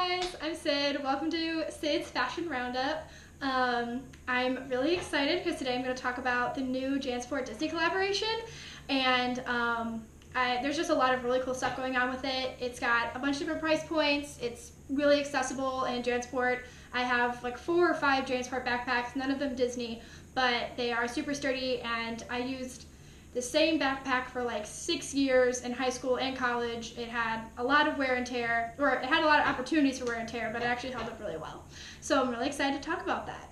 guys, I'm Sid. Welcome to Sid's Fashion Roundup. I'm really excited because today I'm going to talk about the new JansportXDisney collaboration, and there's just a lot of really cool stuff going on with it. It's got a bunch of different price points. It's really accessible, and Jansport, I have like 4 or 5 Jansport backpacks, none of them Disney, but they are super sturdy, and I used the same backpack for like 6 years in high school and college. It had a lot of wear and tear, or it had a lot of opportunities for wear and tear, but it actually held up really well. So I'm really excited to talk about that.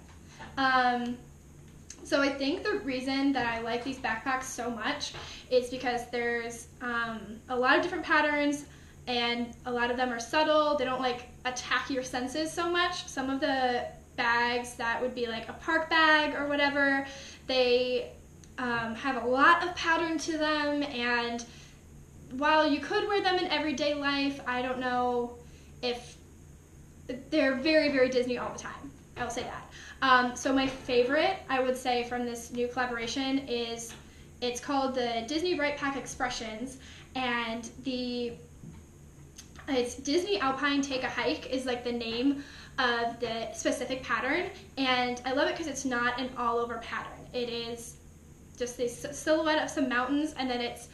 So I think the reason that I like these backpacks so much is because there's a lot of different patterns, and a lot of them are subtle. They don't like attack your senses so much. Some of the bags that would be like a park bag or whatever, they have a lot of pattern to them, and while you could wear them in everyday life, I don't know if they're very, very Disney all the time. I'll say that. So my favorite, I would say, from this new collaboration is, it's called the Disney Bright Pack Expressions, and it's Disney Alpine Take a Hike is like the name of the specific pattern, and I love it because it's not an all-over pattern. It is just this silhouette of some mountains, and then it's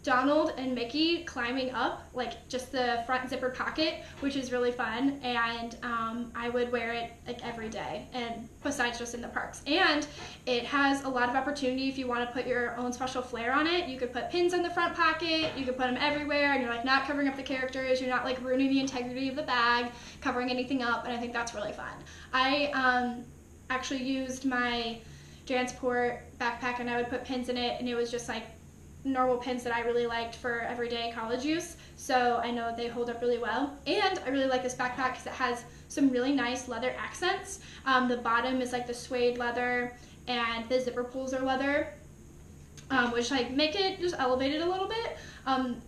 Donald and Mickey climbing up, like just the front zipper pocket, which is really fun, and I would wear it like every day, and besides just in the parks. And it has a lot of opportunity if you want to put your own special flair on it. You could put pins in the front pocket, you could put them everywhere, and you're like not covering up the characters, you're not like ruining the integrity of the bag, covering anything up, and I think that's really fun. I actually used my Jansport backpack, and I would put pins in it, and it was just like normal pins that I really liked for everyday college use, so I know they hold up really well. And I really like this backpack because it has some really nice leather accents. The bottom is like the suede leather, and the zipper pulls are leather, which like make it just elevated a little bit.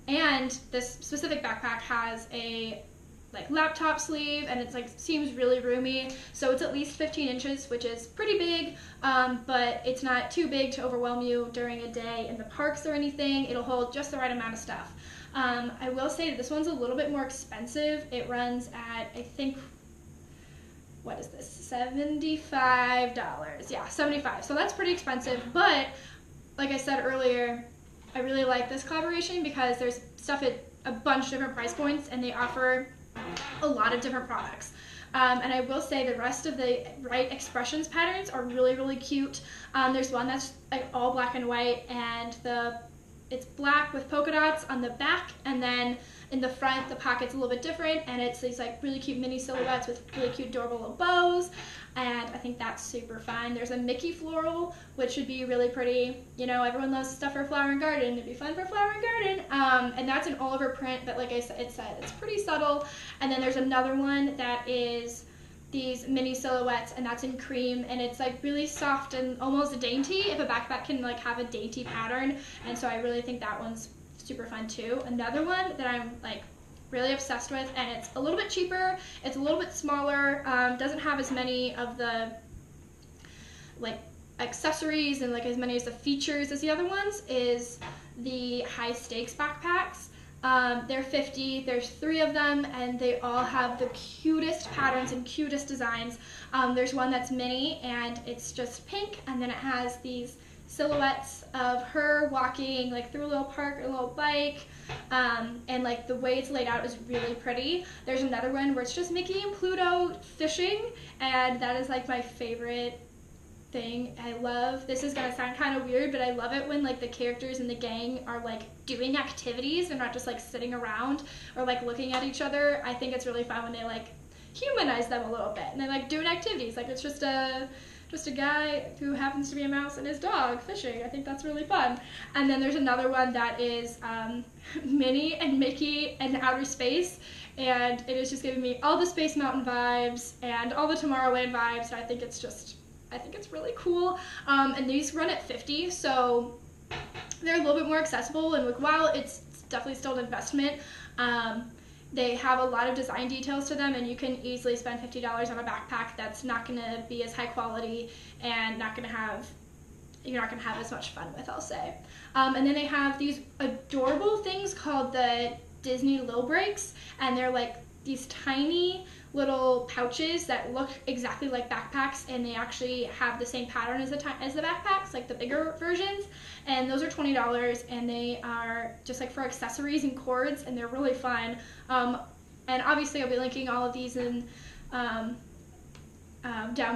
And this specific backpack has a like laptop sleeve, and it's like seems really roomy, so it's at least 15 inches, which is pretty big, but it's not too big to overwhelm you during a day in the parks or anything. It'll hold just the right amount of stuff. I will say that this one's a little bit more expensive. It runs at, I think, what is this, $75? Yeah, $75, so that's pretty expensive, but like I said earlier, I really like this collaboration because there's stuff at a bunch of different price points, and they offer a lot of different products. And I will say the rest of the Bright Expressions patterns are really, really cute. There's one that's like all black and white, and it's black with polka dots on the back, and then in the front the pocket's a little bit different, and it's these like really cute mini silhouettes with really cute adorable little bows, and I think that's super fun. There's a Mickey floral, which would be really pretty. You know, everyone loves stuff for flower and garden. It'd be fun for flower and garden. And that's an all over print, but like I said, it's pretty subtle. And then there's another one that is these mini silhouettes, and that's in cream, and it's like really soft and almost dainty, if a backpack can like have a dainty pattern, and so I really think that one's super fun too. Another one that I'm like really obsessed with, and it's a little bit cheaper, it's a little bit smaller, doesn't have as many of the like accessories and like as many as the features as the other ones, is the high stakes backpacks. They're $50, there's 3 of them, and they all have the cutest patterns and cutest designs. There's one that's mini, and it's just pink, and then it has these silhouettes of her walking like through a little park or a little bike, and like the way it's laid out is really pretty. There's another one where it's just Mickey and Pluto fishing, and that is like my favorite thing. I love, this is gonna sound kind of weird, but I love it when like the characters in the gang are like doing activities and not just like sitting around or like looking at each other. I think it's really fun when they like humanize them a little bit, and they're like doing activities, like it's just a guy who happens to be a mouse and his dog fishing. I think that's really fun. And then there's another one that is Minnie and Mickey in outer space, and it is just giving me all the Space Mountain vibes and all the Tomorrowland vibes, and I think it's really cool. And these run at $50, so they're a little bit more accessible, and like, while it's definitely still an investment, they have a lot of design details to them, and you can easily spend $50 on a backpack that's not going to be as high quality and you're not going to have as much fun with, I'll say. And then they have these adorable things called the Disney Lil Breaks, and they're like these tiny little pouches that look exactly like backpacks, and they actually have the same pattern as the backpacks, like the bigger versions, and those are $20, and they are just like for accessories and cords, and they're really fun. And obviously I'll be linking all of these in down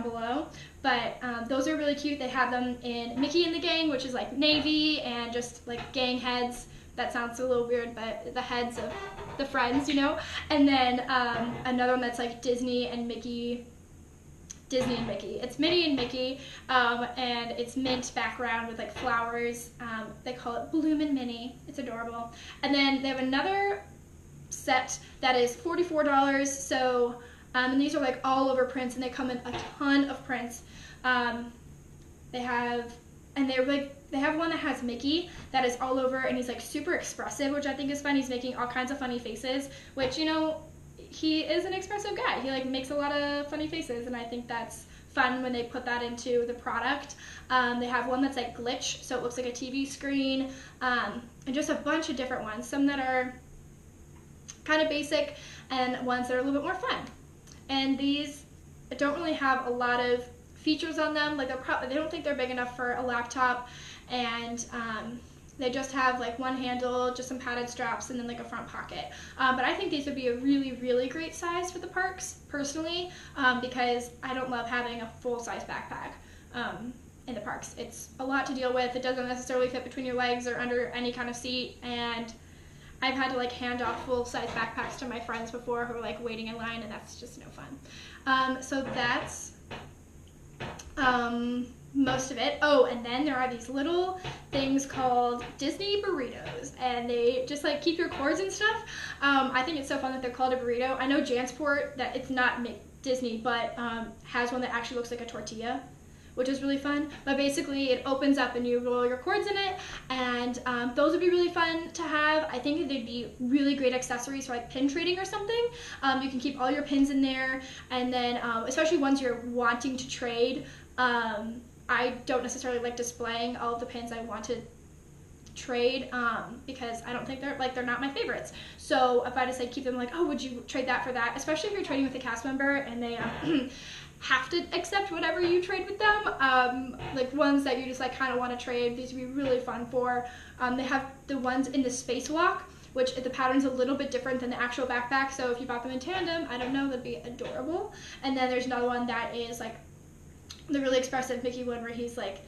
below, but those are really cute. They have them in Mickey and the Gang, which is like navy, and just like gang heads. That sounds a little weird, but the heads of the friends, you know. And then another one that's like Disney and Mickey. It's Minnie and Mickey, and it's mint background with like flowers. They call it Bloomin' Minnie. It's adorable. And then they have another set that is $44. So, and these are like all over prints, and they come in a ton of prints. They have one that has Mickey that is all over, and he's like super expressive, which I think is fun. He's making all kinds of funny faces, which, you know, he is an expressive guy. He like makes a lot of funny faces, and I think that's fun when they put that into the product. They have one that's like glitch, so it looks like a TV screen, and just a bunch of different ones. Some that are kind of basic, and ones that are a little bit more fun. And these don't really have a lot of features on them. Like they don't think they're big enough for a laptop, and they just have like one handle, just some padded straps, and then like a front pocket. But I think these would be a really, really great size for the parks, personally, because I don't love having a full-size backpack in the parks. It's a lot to deal with. It doesn't necessarily fit between your legs or under any kind of seat, and I've had to like hand off full-size backpacks to my friends before who are like waiting in line, and that's just no fun. So that's most of it. Oh, and then there are these little things called Disney burritos, and they just like keep your cords and stuff. I think it's so fun that they're called a burrito. I know Jansport, that it's not Disney, but has one that actually looks like a tortilla, which is really fun. But basically it opens up and you roll your cords in it, and those would be really fun to have. I think they'd be really great accessories for like pin trading or something. You can keep all your pins in there, and then especially ones you're wanting to trade. I don't necessarily like displaying all of the pins I want to trade, because I don't think they're not my favorites. So if I just keep them like, oh, would you trade that for that? Especially if you're trading with a cast member and they have to accept whatever you trade with them. Like ones that you just like kind of want to trade, these would be really fun for. They have the ones in the spacewalk, which the pattern's a little bit different than the actual backpack. So if you bought them in tandem, I don't know, that'd be adorable. And then there's another one that is like the really expressive Mickey one where he's like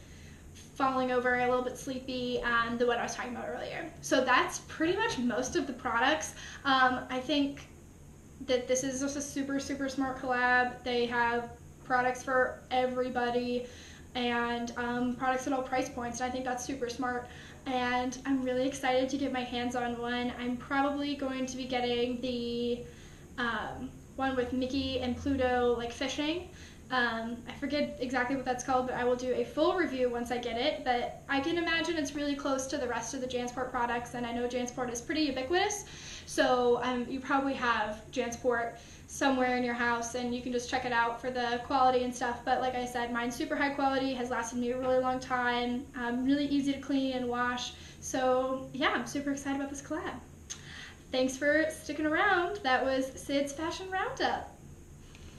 falling over, a little bit sleepy, and the one I was talking about earlier. So that's pretty much most of the products. I think that this is just a super, super smart collab. They have products for everybody, and products at all price points, and I think that's super smart. And I'm really excited to get my hands on one. I'm probably going to be getting the one with Mickey and Pluto like fishing. I forget exactly what that's called, but I will do a full review once I get it. But I can imagine it's really close to the rest of the Jansport products, and I know Jansport is pretty ubiquitous, so you probably have Jansport somewhere in your house, and you can just check it out for the quality and stuff. But like I said, mine's super high quality, has lasted me a really long time, really easy to clean and wash. So yeah, I'm super excited about this collab. Thanks for sticking around. That was Sid's Fashion Roundup.